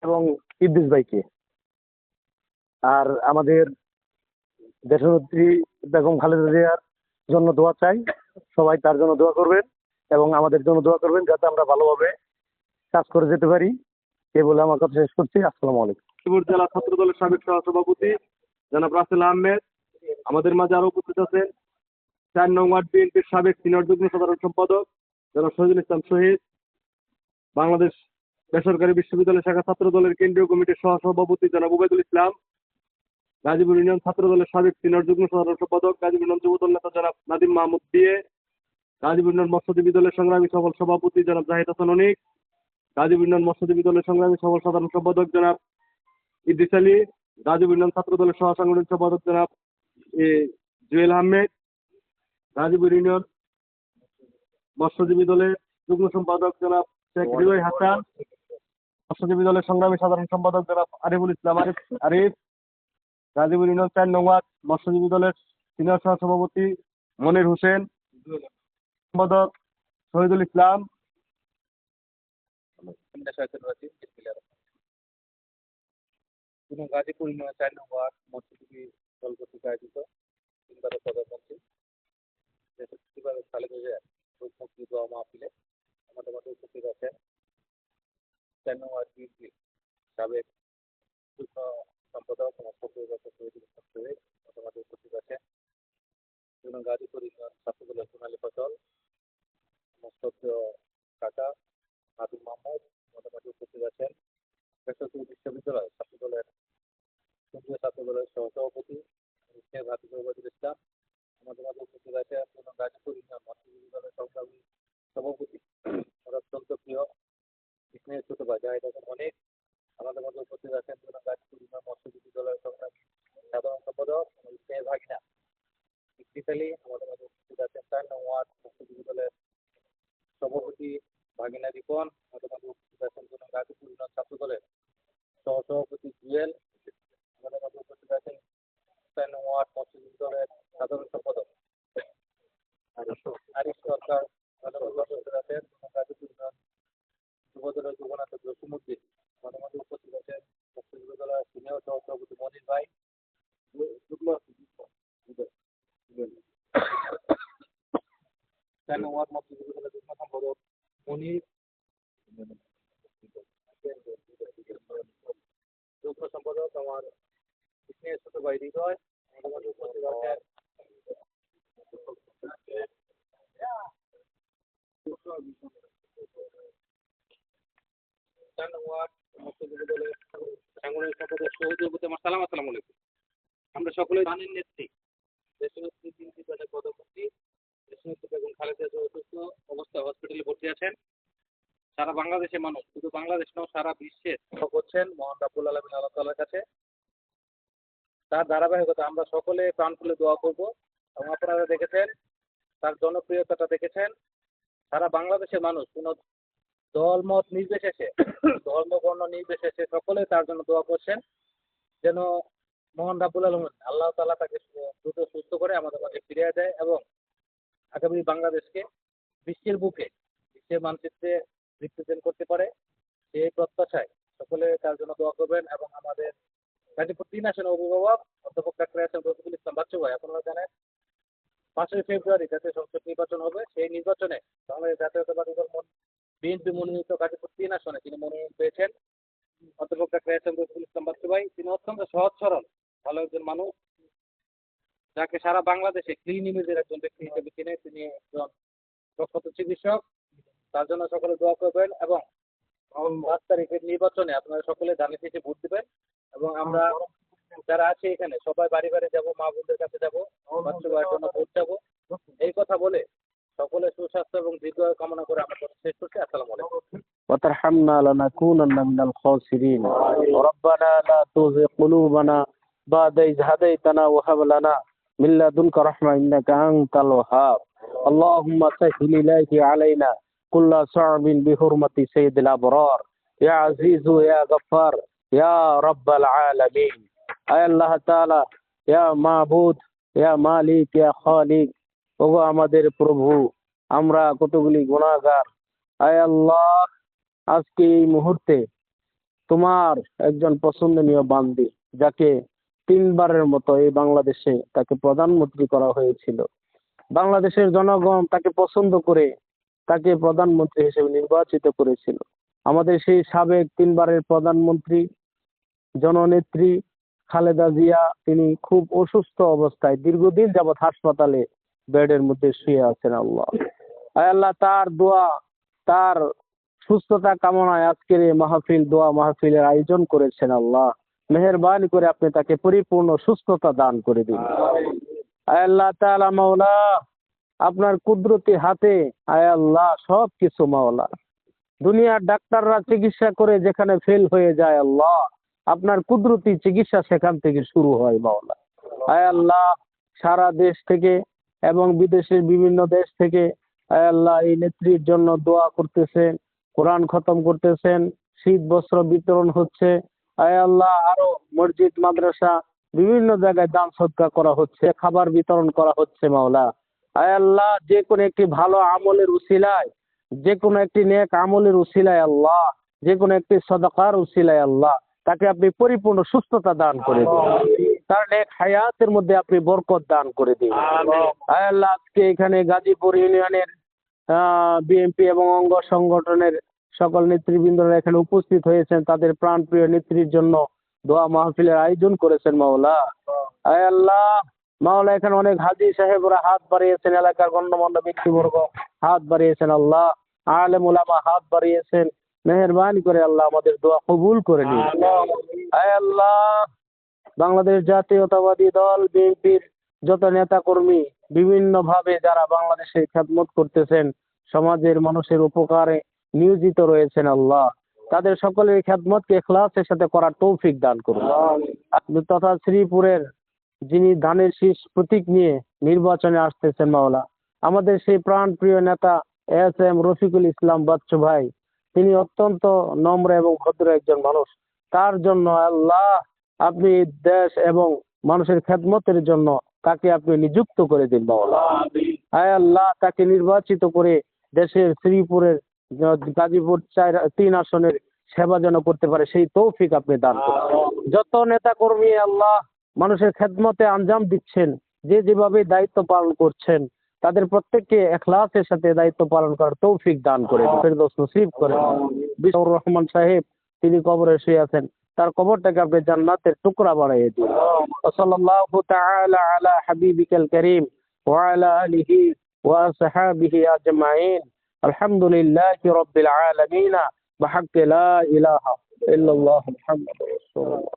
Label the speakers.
Speaker 1: এবং ইদ্রিস ভাইকে। আর আমাদের দেশনেত্রী বেগম খালেদা জিয়ার জন্য দোয়া চাই, সবাই তার জন্য দোয়া করবেন এবং আমাদের জন্য দোয়া করবেন যাতে আমরা ভালোভাবে কাজ করে যেতে পারি। এই বলে আমার কথা শেষ করছি। আসসালামু আলাইকুম।
Speaker 2: গাজীপুর জেলা ছাত্র দলের সাবেক সভাপতি জনাব রাসেল আহমেদ আমাদের মাঝে আরো উপস্থিত আছেন। 4 নং ওয়ার্ড বিএনপির সাবেক সিনিয়র যুগ্ম সাধারণ সম্পাদক জনাব শহীদুল ইসলাম শহীদ, বাংলাদেশ বেসরকারি বিশ্ববিদ্যালয় শাখা ছাত্র দলের কেন্দ্রীয় কমিটির সহসভাপতি জনাব উবাইদুল ইসলাম, গাজীপুর ইউনিয়ন ছাত্র দলের সাবেক সিনিয়র যুগ্ম সাধারণ সম্পাদক গাজীপুর ইউনিয়ন যুবদল নেতা জনাব নাদিম মাহমুদ বিয়ে, গাজীপুর ইউনিয়ন মৎস্যজীবী দলের সংগ্রামী সফল সভাপতি জনাব জাহিদ হাসান অনিক, গাজীপুর ইউনিয়ন মৎস্যজীবী দলের সংগ্রামী সফল সাধারণ সম্পাদক জনাব ইদ্রিস আলী, গাজীপুর ইউনিয়ন ছাত্র দলের সহ সাংগঠনিক সম্পাদক জনাব জুয়েল আহমেদ, গাজীপুর ইউনিয়ন মৎস্যজীবী দলের যুগ্ম সম্পাদক জনাব শেখ রিওয়াই হাসান, মৎস্যজীবী দলের সংগ্রামী সাধারণ সম্পাদক জনাব আরিফুল ইসলাম আরিফ, গাজীপুর ইউনিয়ন 4 নং ওয়ার্ড মৎস্যজীবী দলের সিনিয়র সহ সভাপতি মনির হোসেন, সম্পাদক শহীদুল ইসলাম।
Speaker 3: গাজীপুর ইউনিয়ন 4 নং ওয়ার্ড মৎস্যজীবী দল কর্তৃক আয়োজিত তিনবারের প্রধানমন্ত্রী খালেদা জিয়ার মুক্তি দোয়া মাহফিলে আমাদের মধ্যে উপস্থিত আছেন 4 নং ওয়ার্ড বিএনপির সাবেক যুগ্ম সম্পাদক আমাদের মধ্যে উপস্থিত আছেন গাজীপুর ইউনিয়ন ছাত্র দলের সোনালী ফসল মোস্তফ কাকা নাদিম মাহমুদ আমাদের মধ্যে উপস্থিত আছেন বেসরকারি বিশ্ববিদ্যালয় ছাত্র দলের কেন্দ্রীয় ছাত্র দলের সহসভাপতি শেখ হাফিজুর রহমান ইসলাম, আমাদের মাঝে উপস্থিত আছে গাজীপুর ইউনিয়ন মৎস্যজীবী দলের সংগ্রামী সভাপতি অত্যন্ত প্রিয় স্নেহের ছোট ভাই জাহিদ হাসান অনেক, আমাদের মধ্যে উপস্থিত আছেন গাজীপুর ইউনিয়ন মৎস্যজীবী দলের সংগ্রামী সাধারণ সম্পাদক স্নেহের ভাগিনা ইদ্রিস আলী, আমাদের মধ্যে উপস্থিত আছেন 4 নং ওয়ার্ড মৎস্যজীবী দলের সভাপতি ভাগিনা রিপন, আমাদের মধ্যে উপস্থিত আছেন গাজীপুর ইউনিয়ন ছাত্র দলের সহসভাপতি জুয়েল, আমাদের মধ্যে উপস্থিত আছেন 4 নং ওয়ার্ড মৎস্যজীবী দলের সাধারণ সম্পাদক আরিফ সরকার, আমাদের মধ্যে উপস্থিত আছেন গাজীপুর ইউনিয়ন যুবদলের যুবনেতা জসিমউদ্দিন, আমাদের মধ্যে উপস্থিত আছেন মৎস্যজীবী দলের সিনিয়র সহসভাপতি মনির ভাই, 4 নং ওয়ার্ড মৎস্যজীবী দলের যুগ্ম সম্পাদক মনির, যুগ্ম সম্পাদক আমার স্নেহের ছোট ভাই হৃদয়, আমাদের মধ্যে উপস্থিত আছেন 4 নং ওয়ার্ড মৎস্যজীবী দলের সাংগঠনিক সম্পাদক সহযোগী আমার সালাম। আসসালামু আলাইকুম। আমরা সকলে জানেন নেত্রী দেশনেত্রী তিনবারের প্রধানমন্ত্রী দেশনেত্রী বেগম খালেদা জিয়া অসুস্থ অবস্থায় হসপিটালে ভর্তি আছেন। সারা বাংলাদেশের মানুষ, শুধু বাংলাদেশ নয় সারা বিশ্বের করছেন মহান রাব্বুল আলামিন আল্লাহ তাআলার কাছে। তার ধারাবাহিকতা আমরা সকলে প্রাণ খুলে দোয়া করব এবং আপনারা দেখেছেন তার জনপ্রিয়তাটা দেখেছেন। সারা বাংলাদেশের মানুষ কোনো দলমত নির্বিশেষে ধর্মবর্ণ নির্বিশেষে সকলে তার জন্য দোয়া করছেন যেন মহান রাব্বুল আলামিন আল্লাহ তাআলা তাকে দ্রুত সুস্থ করে আমাদের মাঝে ফিরিয়ে দেয় এবং আগামী বাংলাদেশকে বিশ্বের বুকে বিশ্বের মানচিত্রে রিপ্রেজেন্ট করতে পারে সেই প্রত্যাশায় সকলে তার জন্য দোয়া করবেন। এবং আমাদের গাজীপুর 3 আসনের অভিভাবক অধ্যাপক ডাক্তার রফিকুল ইসলাম বাচ্চু ভাই, আপনারা জানেন 5ই ফেব্রুয়ারি জাতীয় সংসদ নির্বাচন হবে। সেই নির্বাচনে বাংলাদেশ জাতীয়তাবাদী দল বিএনপি মনোনীত গাজীপুর 3 আসনে তিনি মনোনয়ন পেয়েছেন অধ্যাপক ডাক্তার রফিকুল ইসলাম বাচ্চু ভাই। তিনি অত্যন্ত সহজ সরল ভালো একজন মানুষ, যাকে সারা বাংলাদেশে ক্লিন ইমেজের একজন ব্যক্তি হিসেবে চিনে। তিনি একজন প্রখ্যাত চিকিৎসক, তার জন্য সকলে দোয়া করবেন এবং 5 তারিখের নির্বাচনে আপনারা সকলে দানে শীষে ভোট দেবেন এবং আমরা যারা আছে এখানে সবাই বাড়ি বাড়ি যাবো, মা বোনদের কাছে যাবো, বাচ্চা ভাইয়ের জন্য ভোট যাবো। এই কথা বলে সকলে সুস্বাস্থ্য এবং দীর্ঘায়ু কামনা করে আমরা শেষ করছি। আসসালামু আলাইকুম।
Speaker 1: وترحمنا لنكونن من الخاسرين ربنا لا تزغ قلوبنا بعد إذ هديتنا وهب لنا من لدنك رحمة إنك أنت الوهاب اللهم سهل إليه علينا كل صعب بحرمة سيد الأبرار يا عزيز يا غفار يا رب العالمين أي الله تعالى يا معبود يا মালিক يا খালিক। ওগো আমাদের প্রভু, আমরা কতগুলি গুনাহগার। আয় আল্লাহ, আজকে এই মুহূর্তে তোমার একজন পছন্দনীয় বান্দি, যাকে 3বারের মতো এই বাংলাদেশে তাকে প্রধানমন্ত্রী করা হয়েছিল। বাংলাদেশের জনগণ তাকে পছন্দ করে তাকে প্রধানমন্ত্রী হিসেবে নির্বাচিত করেছিল। আমাদের সেই সাবেক 3বারের প্রধানমন্ত্রী জননেত্রী খালেদা জিয়া, তিনি খুব অসুস্থ অবস্থায় দীর্ঘদিন যাবৎ হাসপাতালে বেডের মধ্যে শুয়ে আছেন। আল্লাহ, আয় আল্লাহ, তার দোয়া, তার সুস্থতা কামনায় আজকের এই মাহফিল, দোয়া মাহফিলের আয়োজন করেছেন। আল্লাহ, মেহেরবানি করে আপনি তাকে পরিপূর্ণ সুস্থতা দান করে দিন। আয় আল্লাহ তাআলা, মাওলা, আপনার কুদরতি হাতে আয় আল্লাহ সব কিছু। মাওলা, দুনিয়ার ডাক্তাররা চিকিৎসা করে যেখানে ফেল হয়ে যায়, আল্লাহ আপনার কুদরতি চিকিৎসা সেখান থেকে শুরু হয়। মাওলা, আয় আল্লাহ, সারা দেশ থেকে এবং বিদেশের বিভিন্ন দেশ থেকে আয় আল্লাহ এই নেত্রীর জন্য দোয়া করতেছেন, কোরআন খতম করতেছেন, শীত বস্ত্র বিতরণ হচ্ছে। আয় আল্লাহ, আরো মসজিদ মাদ্রাসা বিভিন্ন জায়গায় দান সদকা করা হচ্ছে, খাবার বিতরণ করা হচ্ছে। মাওলা, আয় আল্লাহ, যে কোনো একটি ভালো আমলের উসিলায়, যে কোনো একটি নেক আমলের উসিলায় আল্লাহ, যে কোনো একটি সদকার উসিলায় আল্লাহ তাকে আপনি পরিপূর্ণ সুস্থতা দান করে দিন, তার নেক হায়াতের মধ্যে আপনি বরকত দান করে দিন। আয় আল্লাহ, আজকে এখানে গাজীপুর ইউনিয়নের বিএনপি এবং অঙ্গ সংগঠনের সকল নেতৃবৃন্দরা এখানে উপস্থিত হয়েছেন, তাদের প্রাণপ্রিয় নেত্রীর জন্য দোয়া মাহফিলের আয়োজন করেছেন। মাওলা, আয় আল্লাহ, মাওলা, এখানে অনেক হাজী সাহেবরা হাত বাড়িয়েছেন, এলাকার গণ্যমান্য ব্যক্তিবর্গ হাত বাড়িয়েছেন, আল্লাহ আলেম ওলামা হাত বাড়িয়েছেন। মেহেরবানি করে আল্লাহ আমাদের দোয়া কবুল করে নিন। আয় আল্লাহ, বাংলাদেশ জাতীয়তাবাদী দল বিএনপির যত নেতা কর্মী বিভিন্ন ভাবে যারা বাংলাদেশে খেদমত করতেছেন, সমাজের মানুষের উপকারে নিয়োজিত রয়েছেন, আল্লাহ তাদের সকলের খেদমতকে ইখলাসের সাথে করার তৌফিক দান করুন। তথা শ্রীপুরের যিনি ধানের শীষ প্রতীক নিয়ে নির্বাচনে আসতেছেন, মাওলা আমাদের সেই প্রাণ প্রিয় নেতা এস এম রফিকুল ইসলাম বাচ্চু ভাই, তিনি অত্যন্ত নম্র এবং ভদ্র একজন মানুষ। তার জন্য আল্লাহ আপনি দেশ এবং মানুষের খেদমতের জন্য তাকে আপনি নিযুক্ত করে দিন। মাওলা, আয় আল্লাহ, তাকে নির্বাচিত করে দেশের শ্রীপুরের গাজীপুর 3 আসনের সেবা যেন করতে পারে সেই তৌফিক আপনি দান করুন। যত নেতা কর্মী আল্লাহ মানুষের খেদমতে আঞ্জাম দিচ্ছেন, যে যেভাবে দায়িত্ব পালন করছেন, তাদের প্রত্যেককে ইখলাসের সাথে দায়িত্ব পালন করার তৌফিক দান করেন, ফেরদৌস নসিব করেন। বিশাউর রহমান সাহেব, তিনি কবরে শুয়ে আছেন, তার কবরটাকে আপনি জান্নাতের টুকরা বানিয়ে দিন। সাল্লাল্লাহু তাআলা আলা হাবিবিকাল কারীম ওয়া আলা আলিহি ওয়া আসহাবিহি আজমাইন। আলহামদুলিল্লাহি রাব্বিল আলামিন। বিহাক্কি লা ইলাহা ইল্লাল্লাহ মুহাম্মাদুর রাসূলুল্লাহ।